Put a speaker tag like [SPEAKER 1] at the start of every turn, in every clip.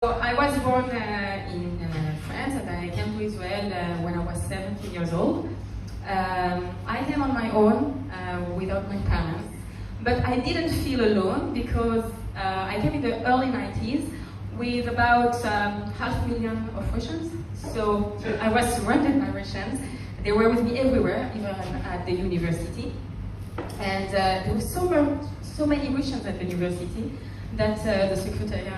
[SPEAKER 1] So I was born in France, and I came to Israel when I was 17 years old. I came on my own without my parents, but I didn't feel alone because I came in the early 90s with about 500,000 of Russians. So I was surrounded by Russians. They were with me everywhere, even at the university. And there were so many Russians at the university that the secretary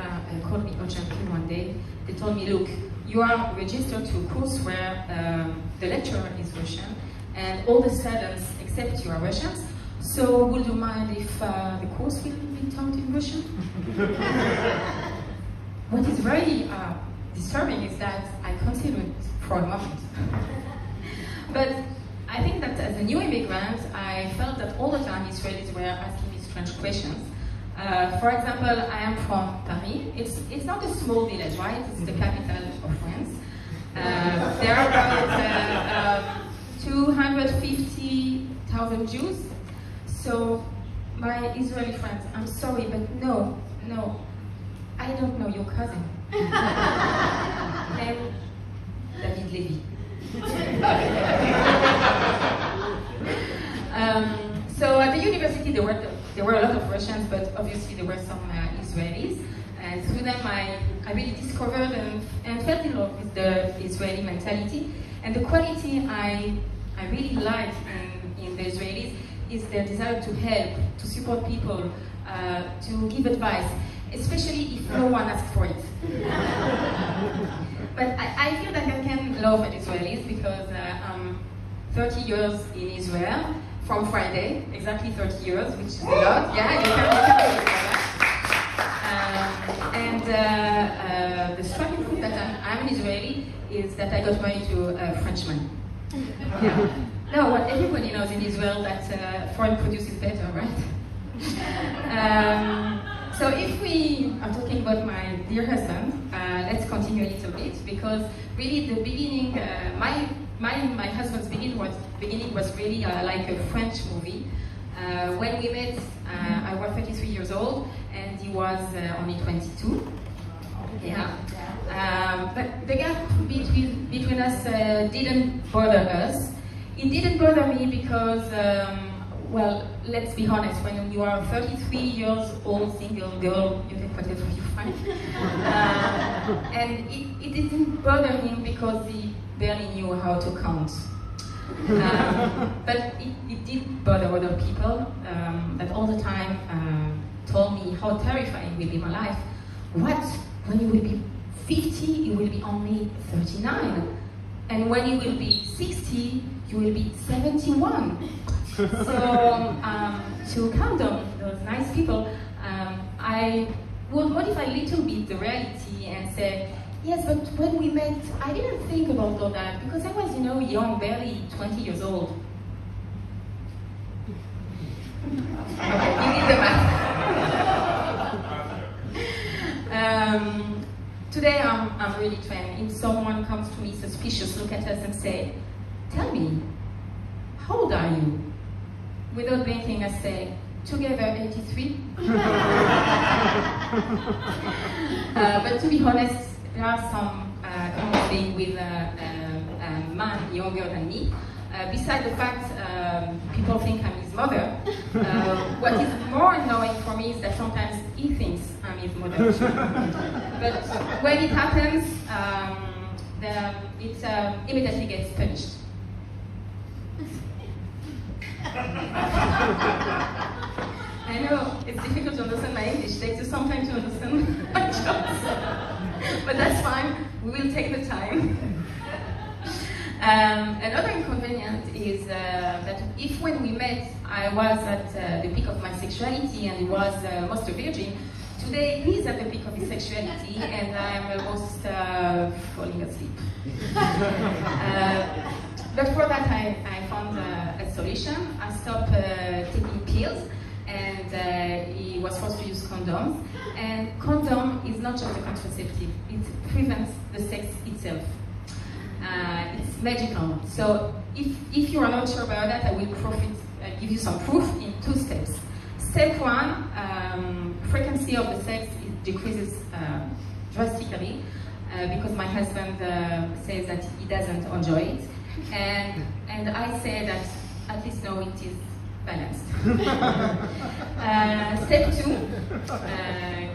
[SPEAKER 1] called me urgently one day. They told me, look, you are registered to a course where the lecturer is Russian, and all the students except you are Russians, so would you mind if the course will be taught in Russian? What is very disturbing is that I considered it for a moment. But I think that as a new immigrant, I felt that all the time Israelis were asking me strange questions. For example, I am from Paris. It's not a small village, right? It's the capital of France. There are about 250,000 Jews. So, my Israeli friends, I'm sorry, but no, I don't know your cousin. Named David Levy. So at the university there were a lot of Russians, but obviously there were some Israelis, and through them I really discovered and fell in love with the Israeli mentality, and the quality I really like in the Israelis is their desire to help, to support people, to give advice, especially if no one asks for it. But I feel that I can love Israelis because I'm 30 years in Israel, from Friday, exactly 30 years, which is a lot. Yeah, you can and the striking proof that I'm an Israeli is that I got married to a Frenchman. Yeah. No, what everybody knows in Israel that foreign produce is better, right? So if we are talking about my dear husband, let's continue a little bit, because really the beginning, my husband's beginning was really like a French movie. When we met, I was 33 years old and he was only 22. Yeah. But the gap between us didn't bother us. It didn't bother me because, well, let's be honest, when you are 33 years old single girl, you take whatever you find. And it didn't bother him because he barely knew how to count. But it did bother other people that all the time told me how terrifying will be my life. What? When you will be 50, you will be only 39. And when you will be 60, you will be 71. So, to calm down those nice people, I would modify a little bit the reality and say, yes, but when we met, I didn't think about all that because I was, young, barely 20 years old. Okay, you did the math. Today I'm really trained. If someone comes to me suspicious, look at us and say, tell me, how old are you? Without blinking, I say, together 83. But to be honest, there are some common things with a man younger than me. Besides the fact people think I'm his mother, what is more annoying for me is that sometimes he thinks I'm his mother. But when it happens, it immediately gets punished. I know, it's difficult to understand my English. It takes you some time to understand my jokes. But that's fine, we will take the time. Another inconvenience is that if when we met, I was at the peak of my sexuality and he was most a virgin, today he's at the peak of his sexuality and I'm almost falling asleep. But for that I found a solution. I stopped taking pills and he was forced to use condoms. And condom is not just a contraceptive, it prevents the sex itself. It's magical. So if you are not sure about that, I will give you some proof in 2 steps. Step 1, frequency of the sex decreases drastically because my husband says that he doesn't enjoy it, and I say that at least now it is balanced. Step 2,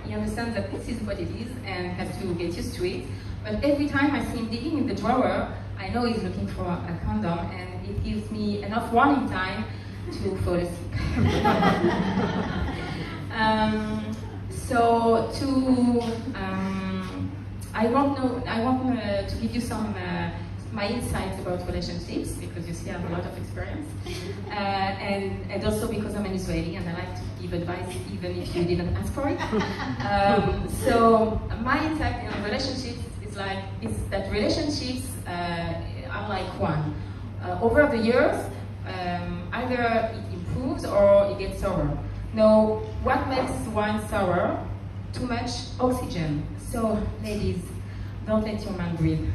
[SPEAKER 1] he understands that this is what it is and has to get used to it. But every time I see him digging in the drawer, I know he's looking for a condom, and it gives me enough warning time to fall asleep. I want to give you some my insights about relationships, because you see I have a lot of experience, and also because I'm an Israeli and I like to give advice even if you didn't ask for it. So my insight in relationships is that relationships are like one. Over the years, either it improves or it gets sour. Now, what makes wine sour? Too much oxygen. So, ladies, don't let your man breathe.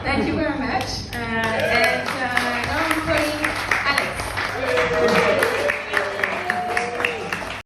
[SPEAKER 1] Thank you very much.